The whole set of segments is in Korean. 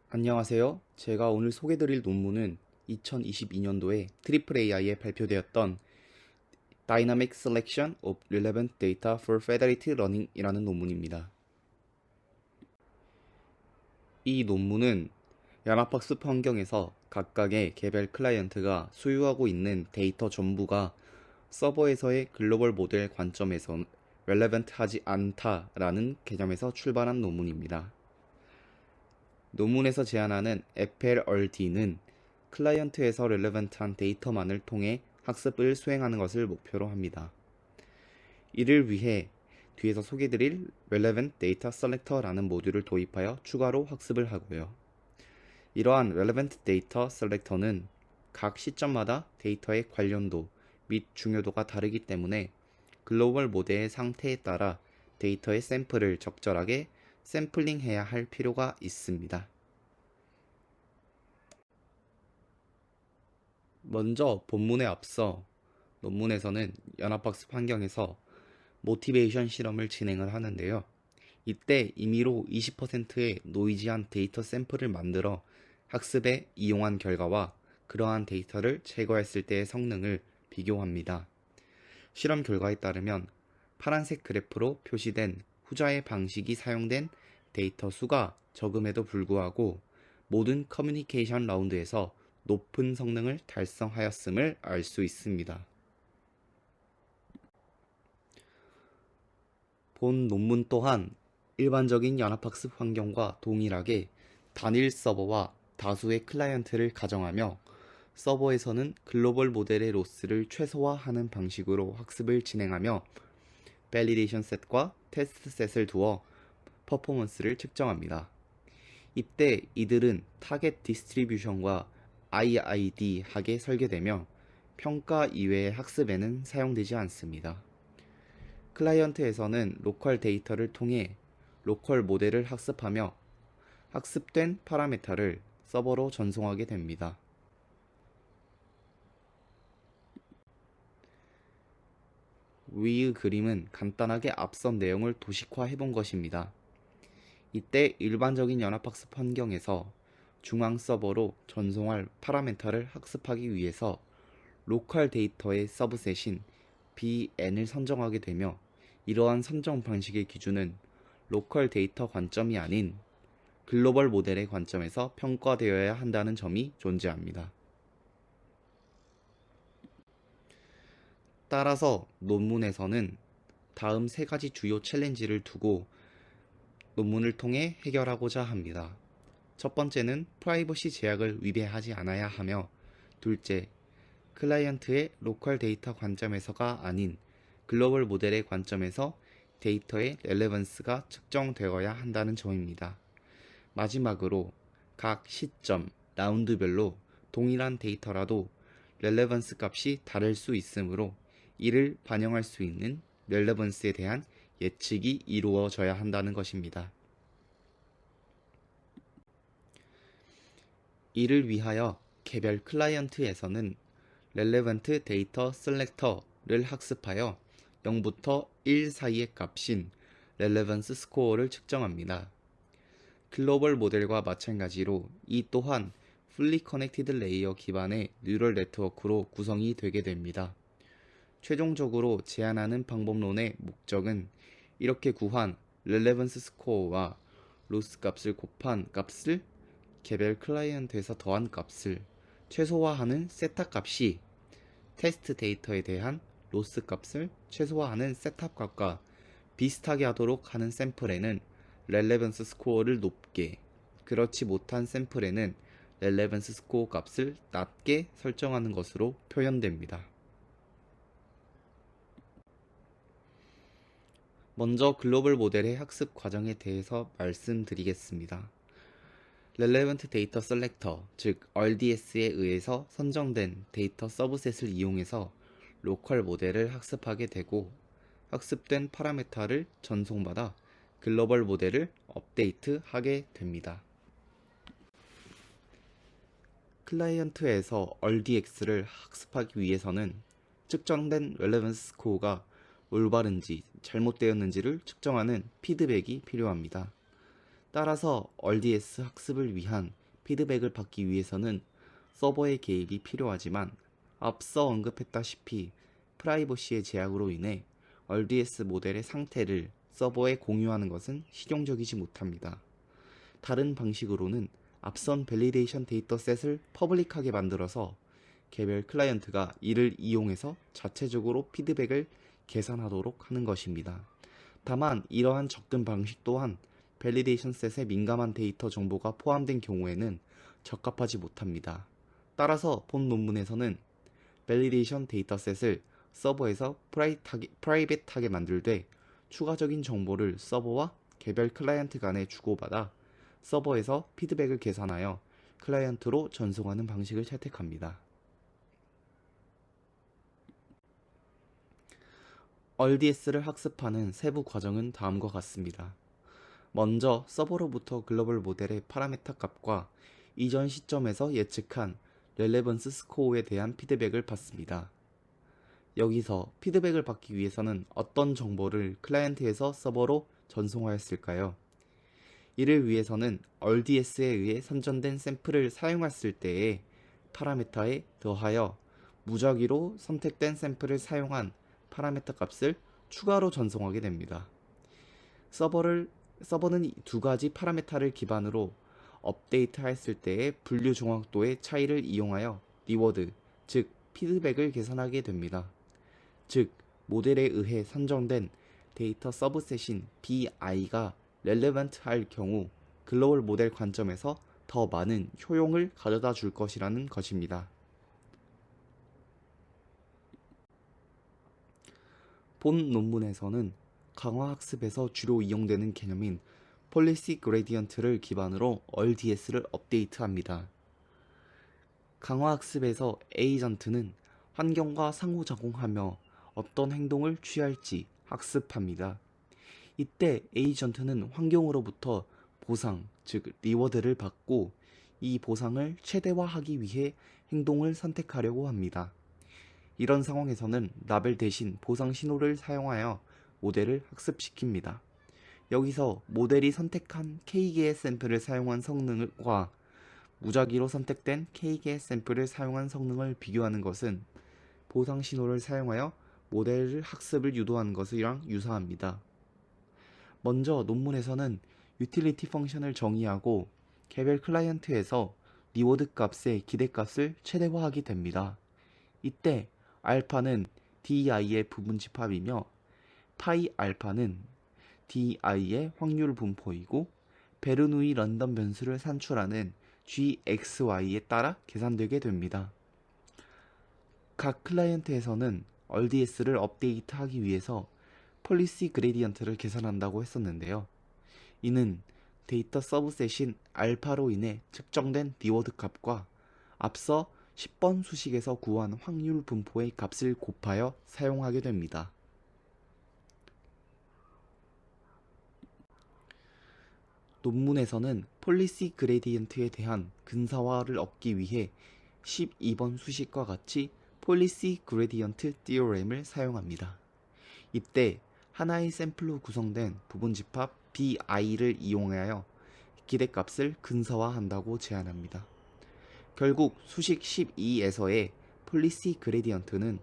안녕하세요. 제가 오늘 소개드릴 논문은 2022년도에 트리플 AI에 발표되었던 Dynamic Selection of Relevant Data for Federated Learning 이라는 논문입니다. 이 논문은 연합학습 환경에서 각각의 개별 클라이언트가 소유하고 있는 데이터 전부가 서버에서의 글로벌 모델 관점에서 relevant 하지 않다라는 개념에서 출발한 논문입니다. 논문에서 제안하는 FLRD는 클라이언트에서 relevant한 데이터만을 통해 학습을 수행하는 것을 목표로 합니다. 이를 위해 뒤에서 소개드릴 relevant data selector라는 모듈을 도입하여 추가로 학습을 하고요. 이러한 relevant data selector는 각 시점마다 데이터의 관련도 및 중요도가 다르기 때문에 글로벌 모델의 상태에 따라 데이터의 샘플을 적절하게 샘플링해야 할 필요가 있습니다. 먼저 본문에 앞서 논문에서는 연합학습 환경에서 모티베이션 실험을 진행을 하는데요. 이때 임의로 20%의 노이지한 데이터 샘플을 만들어 학습에 이용한 결과와 그러한 데이터를 제거했을 때의 성능을 비교합니다. 실험 결과에 따르면 파란색 그래프로 표시된 후자의 방식이 사용된 데이터 수가 적음에도 불구하고 모든 커뮤니케이션 라운드에서 높은 성능을 달성하였음을 알 수 있습니다. 본 논문 또한 일반적인 연합학습 환경과 동일하게 단일 서버와 다수의 클라이언트를 가정하며 서버에서는 글로벌 모델의 로스를 최소화하는 방식으로 학습을 진행하며 밸리데이션 셋과 테스트 셋을 두어 퍼포먼스를 측정합니다. 이때 이들은 타겟 디스트리뷰션과 IID 하게 설계되며 평가 이외의 학습에는 사용되지 않습니다. 클라이언트에서는 로컬 데이터를 통해 로컬 모델을 학습하며 학습된 파라미터를 서버로 전송하게 됩니다. 위의 그림은 간단하게 앞선 내용을 도식화해 본 것입니다. 이때 일반적인 연합학습 환경에서 중앙 서버로 전송할 파라미터를 학습하기 위해서 로컬 데이터의 서브셋인 BN을 선정하게 되며 이러한 선정 방식의 기준은 로컬 데이터 관점이 아닌 글로벌 모델의 관점에서 평가되어야 한다는 점이 존재합니다. 따라서 논문에서는 다음 세 가지 주요 챌린지를 두고 논문을 통해 해결하고자 합니다. 첫 번째는 프라이버시 제약을 위배하지 않아야 하며, 둘째, 클라이언트의 로컬 데이터 관점에서가 아닌 글로벌 모델의 관점에서 데이터의 렐레번스가 측정되어야 한다는 점입니다. 마지막으로 각 시점, 라운드별로 동일한 데이터라도 렐레번스 값이 다를 수 있으므로 이를 반영할 수 있는 렐레번스에 대한 예측이 이루어져야 한다는 것입니다. 이를 위하여 개별 클라이언트에서는 렐레번트 데이터 셀렉터를 학습하여 0부터 1 사이의 값인 렐레번스 스코어를 측정합니다. 글로벌 모델과 마찬가지로 이 또한 풀리 커넥티드 레이어 기반의 뉴럴 네트워크로 구성이 되게 됩니다. 최종적으로 제안하는 방법론의 목적은 이렇게 구한 렐레번스 스코어와 로스 값을 곱한 값을 개별 클라이언트에서 더한 값을 최소화하는 세타 값이 테스트 데이터에 대한 로스 값을 최소화하는 셋탑 값과 비슷하게 하도록 하는 샘플에는 렐레번스 스코어를 높게, 그렇지 못한 샘플에는 렐레번스 스코어 값을 낮게 설정하는 것으로 표현됩니다. 먼저 글로벌 모델의 학습 과정에 대해서 말씀드리겠습니다. Relevant Data Selector, 즉 RDS에 의해서 선정된 데이터 서브셋을 이용해서 로컬 모델을 학습하게 되고, 학습된 파라미터를 전송받아 글로벌 모델을 업데이트하게 됩니다. 클라이언트에서 RDX를 학습하기 위해서는 측정된 렐레번스 스코어가 올바른지 잘못되었는지를 측정하는 피드백이 필요합니다. 따라서 RDS 학습을 위한 피드백을 받기 위해서는 서버의 개입이 필요하지만 앞서 언급했다시피 프라이버시의 제약으로 인해 RDS 모델의 상태를 서버에 공유하는 것은 실용적이지 못합니다. 다른 방식으로는 앞선 밸리데이션 데이터셋을 퍼블릭하게 만들어서 개별 클라이언트가 이를 이용해서 자체적으로 피드백을 계산하도록 하는 것입니다. 다만 이러한 접근 방식 또한 밸리데이션 셋에 민감한 데이터 정보가 포함된 경우에는 적합하지 못합니다. 따라서 본 논문에서는 밸리데이션 데이터셋을 서버에서 프라이빗하게 만들되 추가적인 정보를 서버와 개별 클라이언트 간에 주고받아 서버에서 피드백을 계산하여 클라이언트로 전송하는 방식을 채택합니다. RDS를 학습하는 세부 과정은 다음과 같습니다. 먼저 서버로부터 글로벌 모델의 파라메타 값과 이전 시점에서 예측한 렐레번스 스코어에 대한 피드백을 받습니다. 여기서 피드백을 받기 위해서는 어떤 정보를 클라이언트에서 서버로 전송하였을까요? 이를 위해서는 RDS에 의해 선전된 샘플을 사용했을 때의 파라메타에 더하여 무작위로 선택된 샘플을 사용한 파라메타 값을 추가로 전송하게 됩니다. 서버는 두 가지 파라메타를 기반으로 업데이트했을 때의 분류 정확도의 차이를 이용하여 리워드, 즉 피드백을 계산하게 됩니다. 즉 모델에 의해 선정된 데이터 서브셋인 BI가 렐레번트 할 경우 글로벌 모델 관점에서 더 많은 효용을 가져다 줄 것이라는 것입니다. 본 논문에서는 강화학습에서 주로 이용되는 개념인 폴리시 그레디언트를 기반으로 RDS를 업데이트합니다. 강화학습에서 에이전트는 환경과 상호작용하며 어떤 행동을 취할지 학습합니다. 이때 에이전트는 환경으로부터 보상, 즉 리워드를 받고 이 보상을 최대화하기 위해 행동을 선택하려고 합니다. 이런 상황에서는 라벨 대신 보상 신호를 사용하여 모델을 학습시킵니다. 여기서 모델이 선택한 K개의 샘플을 사용한 성능과 무작위로 선택된 K개의 샘플을 사용한 성능을 비교하는 것은 보상 신호를 사용하여 모델을 학습을 유도하는 것이랑 유사합니다. 먼저 논문에서는 유틸리티 펑션을 정의하고 개별 클라이언트에서 리워드 값의 기대값을 최대화하게 됩니다. 이때 알파는 DI의 부분 집합이며 파이 알파는 DI의 확률 분포이고 베르누이 런던 변수를 산출하는 GXY에 따라 계산되게 됩니다. 각 클라이언트에서는 RDS를 업데이트하기 위해서 폴리시 그레디언트를 계산한다고 했었는데요. 이는 데이터 서브셋인 알파로 인해 측정된 리워드 값과 앞서 10번 수식에서 구한 확률 분포의 값을 곱하여 사용하게 됩니다. 논문에서는 폴리시 그레디언트에 대한 근사화를 얻기 위해 12번 수식과 같이 폴리시 그레디언트 티오렘을 사용합니다. 이때 하나의 샘플로 구성된 부분 집합 BI를 이용하여 기대값을 근사화한다고 제안합니다. 결국 수식 12에서의 폴리시 그레디언트는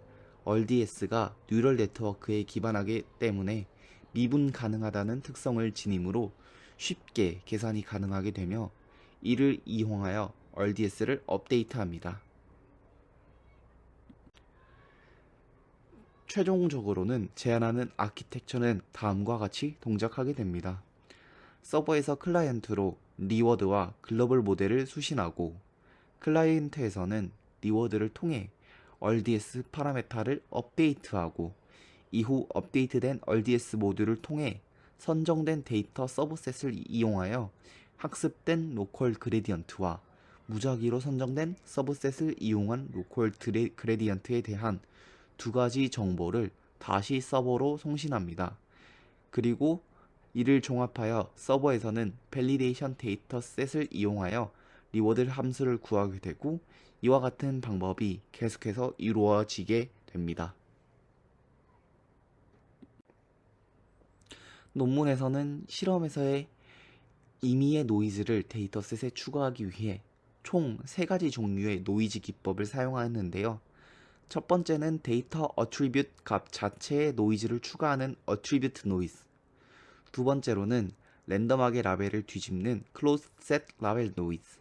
RDS가 뉴럴 네트워크에 기반하기 때문에 미분 가능하다는 특성을 지니므로 쉽게 계산이 가능하게 되며 이를 이용하여 RDS를 업데이트합니다. 최종적으로는 제안하는 아키텍처는 다음과 같이 동작하게 됩니다. 서버에서 클라이언트로 리워드와 글로벌 모델을 수신하고 클라이언트에서는 리워드를 통해 RDS 파라메타를 업데이트하고 이후 업데이트된 RDS 모듈을 통해 선정된 데이터 서브셋을 이용하여 학습된 로컬 그레디언트와 무작위로 선정된 서브셋을 이용한 로컬 그레디언트에 대한 두 가지 정보를 다시 서버로 송신합니다. 그리고 이를 종합하여 서버에서는 밸리데이션 데이터 셋을 이용하여 리워드 함수를 구하게 되고 이와 같은 방법이 계속해서 이루어지게 됩니다. 논문에서는 실험에서의 임의의 노이즈를 데이터셋에 추가하기 위해 총 3가지 종류의 노이즈 기법을 사용하였는데요. 첫 번째는 데이터 어트리뷰트 값 자체에 노이즈를 추가하는 어트리뷰트 노이즈, 두 번째로는 랜덤하게 라벨을 뒤집는 클로즈 셋 라벨 노이즈,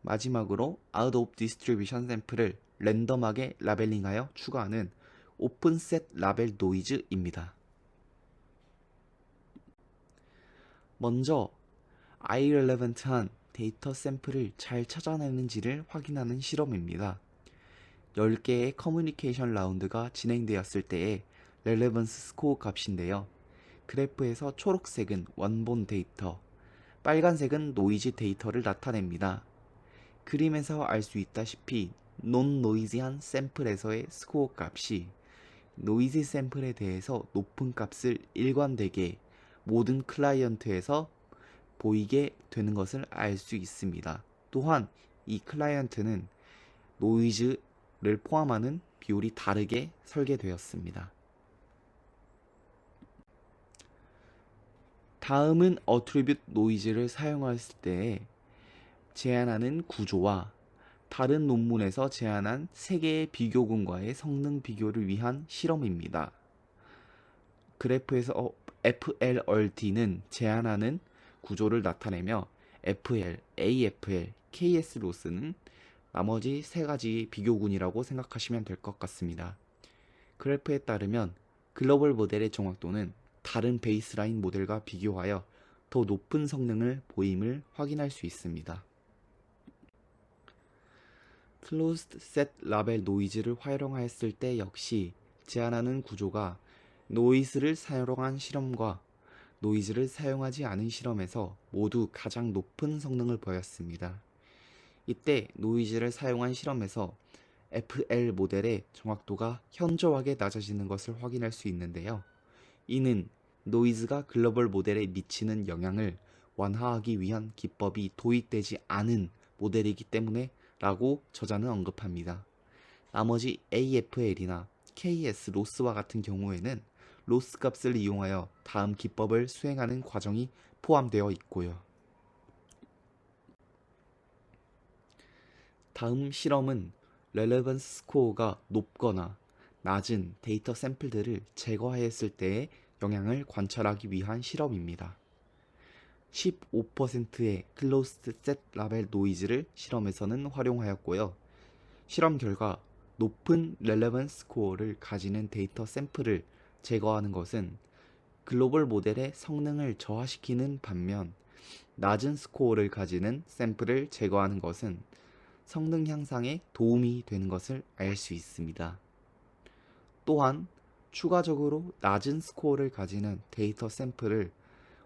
마지막으로 out of distribution 샘플을 랜덤하게 라벨링하여 추가하는 오픈 셋 라벨 노이즈입니다. 먼저 irrelevant한 데이터 샘플을 잘 찾아내는지를 확인하는 실험입니다. 10개의 커뮤니케이션 라운드가 진행되었을 때의 렐레번스 스코어 값인데요. 그래프에서 초록색은 원본 데이터, 빨간색은 노이즈 데이터를 나타냅니다. 그림에서 알 수 있다시피 논 노이즈한 샘플에서의 스코어 값이 노이즈 샘플에 대해서 높은 값을 일관되게 모든 클라이언트에서 보이게 되는 것을 알 수 있습니다. 또한 이 클라이언트는 노이즈를 포함하는 비율이 다르게 설계되었습니다. 다음은 어트리뷰트 노이즈를 사용했을 때 제안하는 구조와 다른 논문에서 제안한 3개의 비교군과의 성능 비교를 위한 실험입니다. 그래프에서 FLRT는 제안하는 구조를 나타내며 FL, AFL, KS 로스는 나머지 3가지 비교군이라고 생각하시면 될 것 같습니다. 그래프에 따르면 글로벌 모델의 정확도는 다른 베이스라인 모델과 비교하여 더 높은 성능을 보임을 확인할 수 있습니다. 클로즈드 셋 라벨 노이즈를 활용하였을 때 역시 제안하는 구조가 노이즈를 사용한 실험과 노이즈를 사용하지 않은 실험에서 모두 가장 높은 성능을 보였습니다. 이때 노이즈를 사용한 실험에서 FL 모델의 정확도가 현저하게 낮아지는 것을 확인할 수 있는데요. 이는 노이즈가 글로벌 모델에 미치는 영향을 완화하기 위한 기법이 도입되지 않은 모델이기 때문에 라고 저자는 언급합니다. 나머지 AFL이나 KS 로스와 같은 경우에는 로스 값을 이용하여 다음 기법을 수행하는 과정이 포함되어 있고요. 다음 실험은 렐레번스 스코어가 높거나 낮은 데이터 샘플들을 제거하였을 때의 영향을 관찰하기 위한 실험입니다. 15%의 클로스드 셋 라벨 노이즈를 실험에서는 활용하였고요. 실험 결과 높은 렐레번스 스코어를 가지는 데이터 샘플을 제거하는 것은 글로벌 모델의 성능을 저하시키는 반면 낮은 스코어를 가지는 샘플을 제거하는 것은 성능 향상에 도움이 되는 것을 알 수 있습니다. 또한 추가적으로 낮은 스코어를 가지는 데이터 샘플을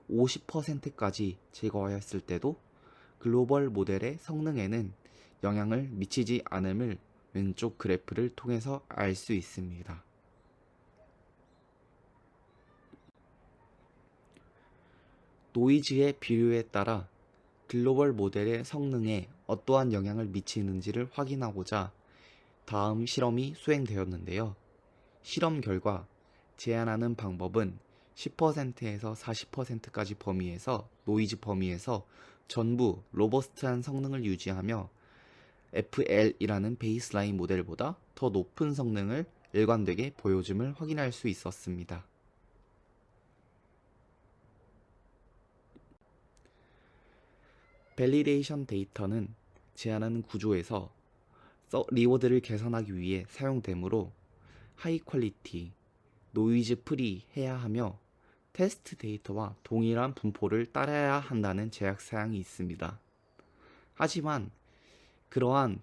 50%까지 제거하였을 때도 글로벌 모델의 성능에는 영향을 미치지 않음을 왼쪽 그래프를 통해서 알 수 있습니다. 노이즈의 비율에 따라 글로벌 모델의 성능에 어떠한 영향을 미치는지를 확인하고자 다음 실험이 수행되었는데요. 실험 결과 제안하는 방법은 10%에서 40%까지 범위에서 노이즈 범위에서 전부 로버스트한 성능을 유지하며 FL이라는 베이스라인 모델보다 더 높은 성능을 일관되게 보여줌을 확인할 수 있었습니다. 밸리데이션 데이터는 제안하는 구조에서 리워드를 계산하기 위해 사용되므로 하이 퀄리티, 노이즈 프리 해야 하며 테스트 데이터와 동일한 분포를 따라야 한다는 제약 사항이 있습니다. 하지만 그러한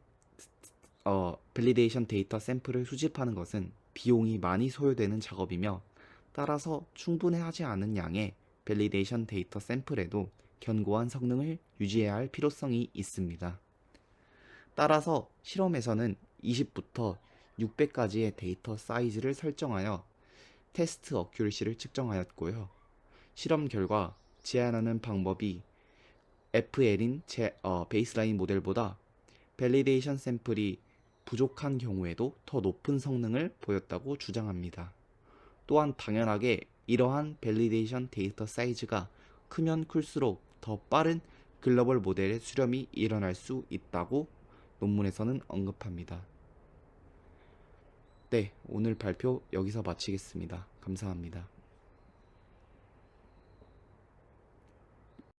밸리데이션 데이터 샘플을 수집하는 것은 비용이 많이 소요되는 작업이며 따라서 충분하지 않은 양의 밸리데이션 데이터 샘플에도 견고한 성능을 유지해야 할 필요성이 있습니다. 따라서 실험에서는 20부터 600까지의 데이터 사이즈를 설정하여 테스트 어큐리시를 측정하였고요. 실험 결과 제안하는 방법이 FL인 베이스라인 모델보다 밸리데이션 샘플이 부족한 경우에도 더 높은 성능을 보였다고 주장합니다. 또한 당연하게 이러한 밸리데이션 데이터 사이즈가 크면 클수록 더 빠른 글로벌 모델의 수렴이 일어날 수 있다고 논문에서는 언급합니다. 네, 오늘 발표 여기서 마치겠습니다. 감사합니다.